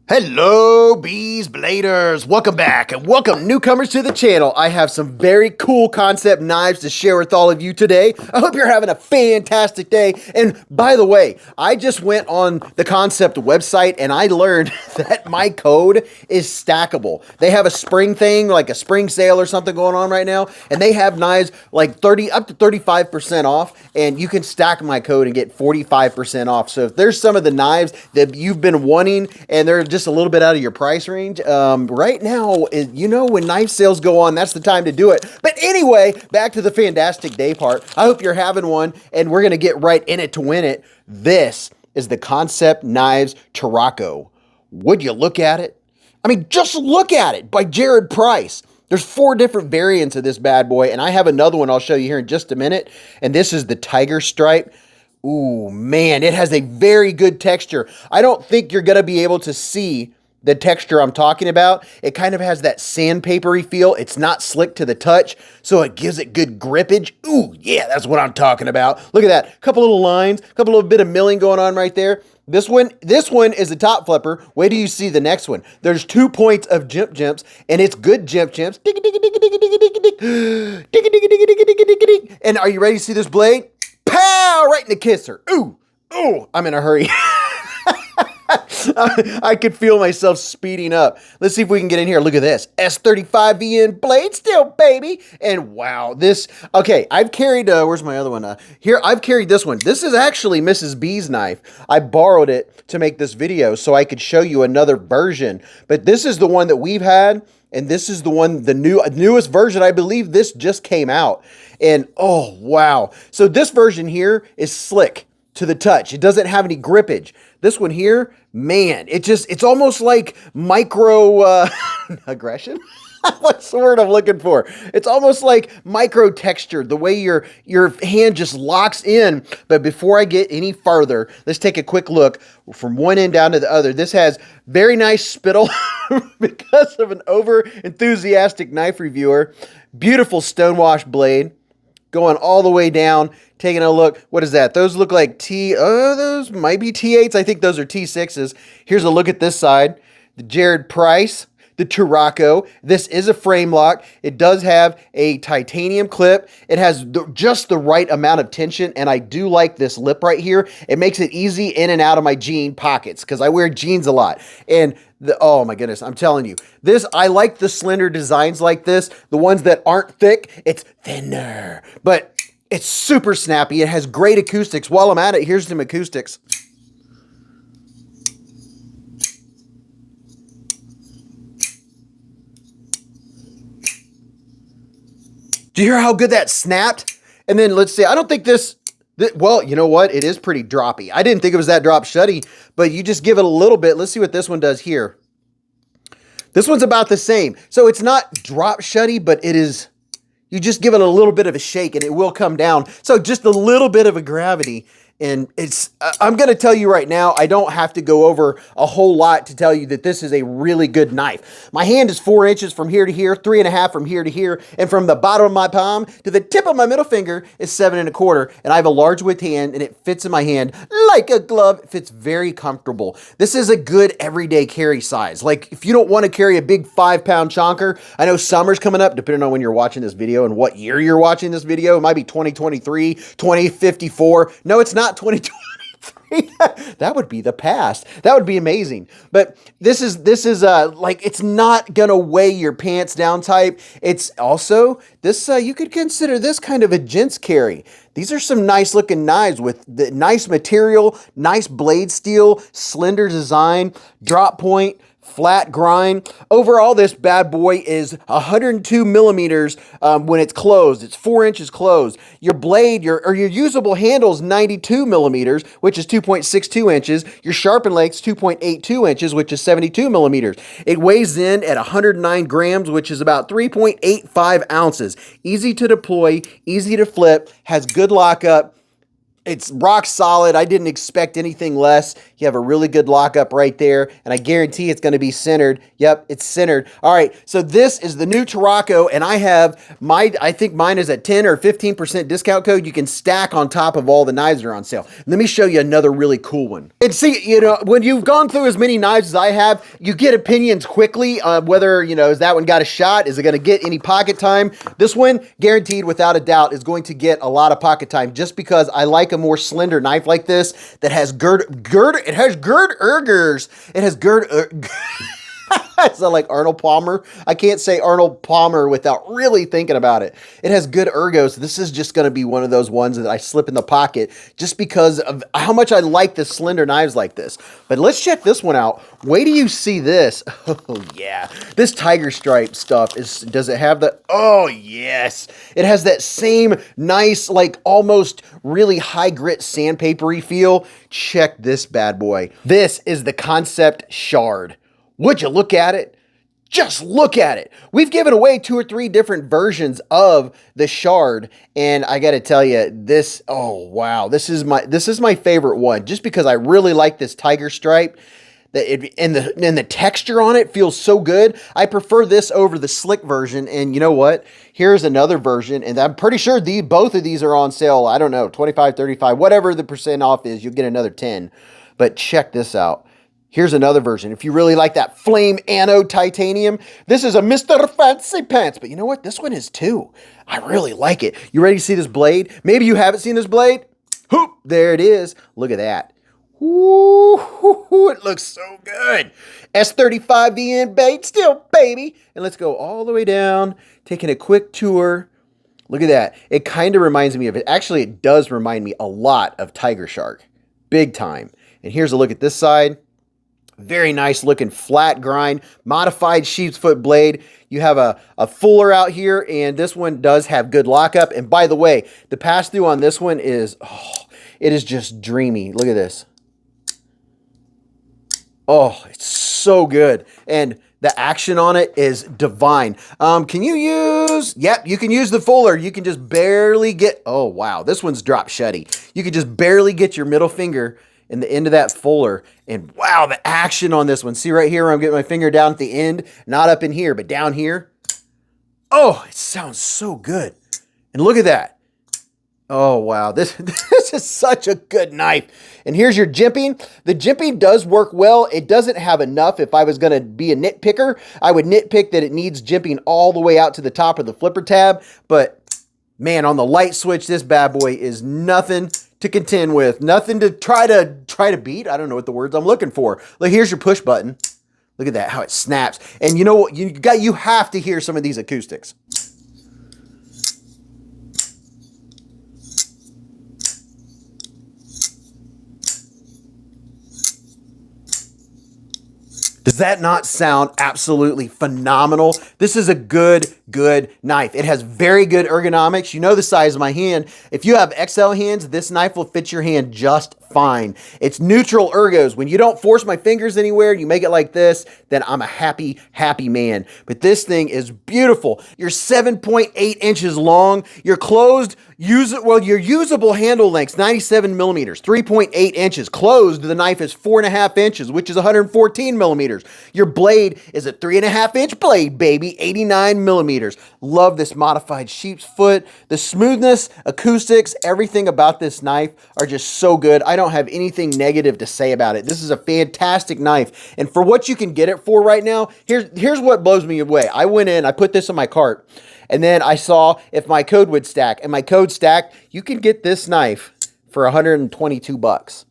Hello, Beez Bladers! Welcome back and welcome newcomers to the channel. I have some very cool concept knives to share with all of you today. I hope you're having a fantastic day. And by the way, I just went on the Concept website and I learned that my code is stackable. They have a spring thing, like a spring sale or something going on right now, and they have knives like 30 up to 35% off, and you can stack my code and get 45% off. So if there's some of the knives that you've been wanting and they're just a little bit out of your price range, right now, you know, when knife sales go on, that's the time to do it. But anyway, back to the fantastic day part. I hope you're having one, and we're going to get right in it to win it. This is the Concept Knives Tarraco. Would you look at it? I mean, just look at it, by Jared Price. There's 4 different variants of this bad boy, and I have another one I'll show you here in just a minute. And this is the Tiger Stripe. Ooh, man, it has a very good texture. I don't think you're going to be able to see the texture I'm talking about. It kind of has that sandpapery feel. It's not slick to the touch, so it gives it good grippage. Ooh, yeah, that's what I'm talking about. Look at that. Couple little lines, couple little bit of milling going on right there. This one is a top flipper. Wait till you see the next one. There's 2 points of jimps, and it's good jimps. And are you ready to see this blade? Pow! Right in the kisser. Ooh, ooh, I'm in a hurry. I could feel myself speeding up. Let's see if we can get in here. Look at this. S35VN blade steel, baby. And wow, this, okay, I've carried, where's my other one? Here, I've carried this one. This is actually Mrs. B's knife. I borrowed it to make this video so I could show you another version. But this is the one that we've had. And this is the one, the newest version. I believe this just came out. And oh, wow. So this version here is slick to the touch. It doesn't have any grippage. This one here, man, it's almost like micro aggression. What's the word I'm looking for? It's almost like micro texture, the way your hand just locks in. But before I get any farther, let's take a quick look from one end down to the other. This has very nice spittle because of an over-enthusiastic knife reviewer. Beautiful stonewash blade going all the way down. Taking a look, what is that? Those look like those might be T8s. I think those are T6s. Here's a look at this side. The Jared Price, the Tarraco. This is a frame lock. It does have a titanium clip. It has just the right amount of tension, and I do like this lip right here. It makes it easy in and out of my jean pockets because I wear jeans a lot. And oh my goodness, I'm telling you, I like the slender designs like this. The ones that aren't thick, it's thinner, but it's super snappy. It has great acoustics. While I'm at it, here's some acoustics. Do you hear how good that snapped? And then let's see, I don't think well, you know what? It is pretty droppy. I didn't think it was that drop shutty, but you just give it a little bit. Let's see what this one does here. This one's about the same. So it's not drop shutty, but it is, you just give it a little bit of a shake and it will come down. So just a little bit of a gravity. And I'm going to tell you right now, I don't have to go over a whole lot to tell you that this is a really good knife. My hand is 4 inches from here to here, 3.5 from here to here, and from the bottom of my palm to the tip of my middle finger is 7.25. And I have a large width hand, and it fits in my hand like a glove. It fits very comfortable. This is a good everyday carry size. Like if you don't want to carry a big 5-pound chonker, I know summer's coming up, depending on when you're watching this video and what year you're watching this video. It might be 2023, 2054. No, it's not 2023. That would be the past. That would be amazing. But this is like, it's not gonna weigh your pants down type. It's also this, you could consider this kind of a gents carry. These are some nice looking knives with the nice material, nice blade steel, slender design, drop point, flat grind. Overall, this bad boy is 102 millimeters when it's closed. It's 4 inches closed. Your blade, your usable handle is 92 millimeters, which is 2.62 inches. Your sharpen length is 2.82 inches, which is 72 millimeters. It weighs in at 109 grams, which is about 3.85 ounces. Easy to deploy, easy to flip, has good lockup. It's rock solid. I didn't expect anything less. You have a really good lockup right there, and I guarantee it's going to be centered. Yep, it's centered. All right, so this is the new Tarocco, and I think mine is at 10 or 15% discount code. You can stack on top of all the knives that are on sale. Let me show you another really cool one. And see, you know, when you've gone through as many knives as I have, you get opinions quickly on whether, you know, is that one got a shot? Is it going to get any pocket time? This one, guaranteed without a doubt, is going to get a lot of pocket time just because I like a more slender knife like this that has it has ergers. It has I sound like Arnold Palmer. I can't say Arnold Palmer without really thinking about it. It has good ergos. This is just going to be one of those ones that I slip in the pocket just because of how much I like the slender knives like this. But let's check this one out. Wait till you see this. Oh, yeah. This tiger stripe stuff does it have the, oh, yes. It has that same nice, like almost really high grit sandpapery feel. Check this bad boy. This is the Concept Shard. Would you look at it? Just look at it. We've given away 2 or 3 different versions of the Shard, and I got to tell you, this, oh wow, this is my favorite one, just because I really like this tiger stripe. And the texture on it feels so good. I prefer this over the slick version. And you know what? Here's another version, and I'm pretty sure both of these are on sale. I don't know, 25, 35, whatever the percent off is, you'll get another 10. But check this out. Here's another version. If you really like that flame anode titanium, this is a Mr. Fancy Pants. But you know what? This one is too. I really like it. You ready to see this blade? Maybe you haven't seen this blade. Hoop, there it is. Look at that. Ooh, it looks so good. S35VN bait still, baby. And let's go all the way down, taking a quick tour. Look at that. It kind of reminds me of it. Actually, it does remind me a lot of Tiger Shark. Big time. And here's a look at this side. Very nice looking flat grind, modified sheep's foot blade. You have a fuller out here, and this one does have good lockup. And by the way, the pass through on this one is, oh, it is just dreamy. Look at this. Oh, it's so good. And the action on it is divine. Can you use, yep, you can use the fuller. You can just barely get, oh wow, this one's drop shutty. You can just barely get your middle finger in the end of that fuller, and wow, the action on this one. See right here where I'm getting my finger down at the end, not up in here, but down here. Oh, it sounds so good. And look at that. Oh, wow, this is such a good knife. And here's your jimping. The jimping does work well. It doesn't have enough. If I was going to be a nitpicker, I would nitpick that it needs jimping all the way out to the top of the flipper tab. But man, on the light switch, this bad boy is nothing to contend with, nothing to try to beat. I don't know what the words I'm looking for. Look, here's your push button. Look at that, how it snaps. And you know what? You have to hear some of these acoustics. Does that not sound absolutely phenomenal? This is a good knife. It has very good ergonomics. You know the size of my hand. If you have XL hands, this knife will fit your hand just fine. It's neutral ergos. When you don't force my fingers anywhere, you make it like this, then I'm a happy man. But this thing is beautiful. You're 7.8 inches long. Your closed, your usable handle length's 97 millimeters, 3.8 inches. Closed, the knife is 4.5 inches, which is 114 millimeters. Your blade is a 3.5 inch blade, baby, 89 millimeters. Love this modified sheep's foot. The smoothness, acoustics, everything about this knife are just so good. I don't have anything negative to say about it. This is a fantastic knife. And for what you can get it for right now, here's what blows me away. I went in, I put this in my cart, and then I saw if my code would stack, and my code stacked. You can get this knife for 122 bucks.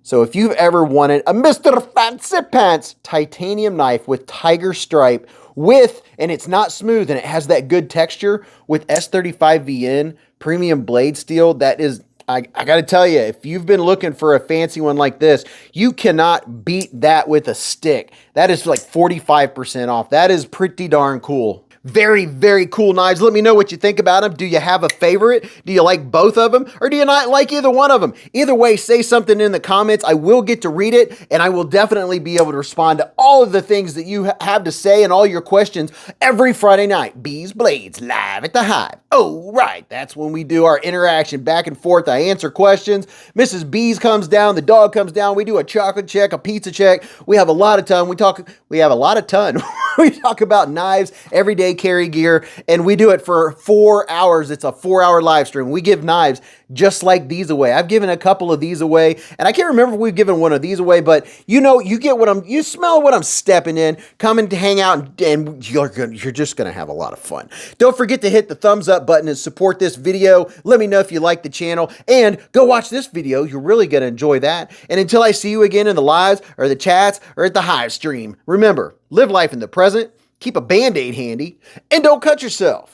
So if you've ever wanted a Mr. Fancy Pants titanium knife with tiger stripe and it's not smooth and it has that good texture with S35VN premium blade steel, that is, I got to tell you, if you've been looking for a fancy one like this, you cannot beat that with a stick. That is like 45% off. That is pretty darn cool. Very, very cool knives. Let me know what you think about them. Do you have a favorite? Do you like both of them? Or do you not like either one of them? Either way, say something in the comments. I will get to read it, and I will definitely be able to respond to all of the things that you have to say and all your questions every Friday night. Beez Blades, live at the Hive. Oh, right. That's when we do our interaction back and forth. I answer questions. Mrs. Beez comes down. The dog comes down. We do a chocolate check, a pizza check. We have a lot of time. We have a lot of ton. We talk about knives, everyday carry gear, and we do it for 4 hours. It's a 4-hour live stream. We give knives just like these away. I've given a couple of these away, and I can't remember if we've given one of these away, but you know, you smell what I'm stepping in. Come and hang out, and you're just gonna have a lot of fun. Don't forget to hit the thumbs up button and support this video. Let me know if you like the channel, and go watch this video. You're really gonna enjoy that. And until I see you again in the lives or the chats or at the Hive stream, remember, live life in the present, keep a Band-Aid handy, and don't cut yourself.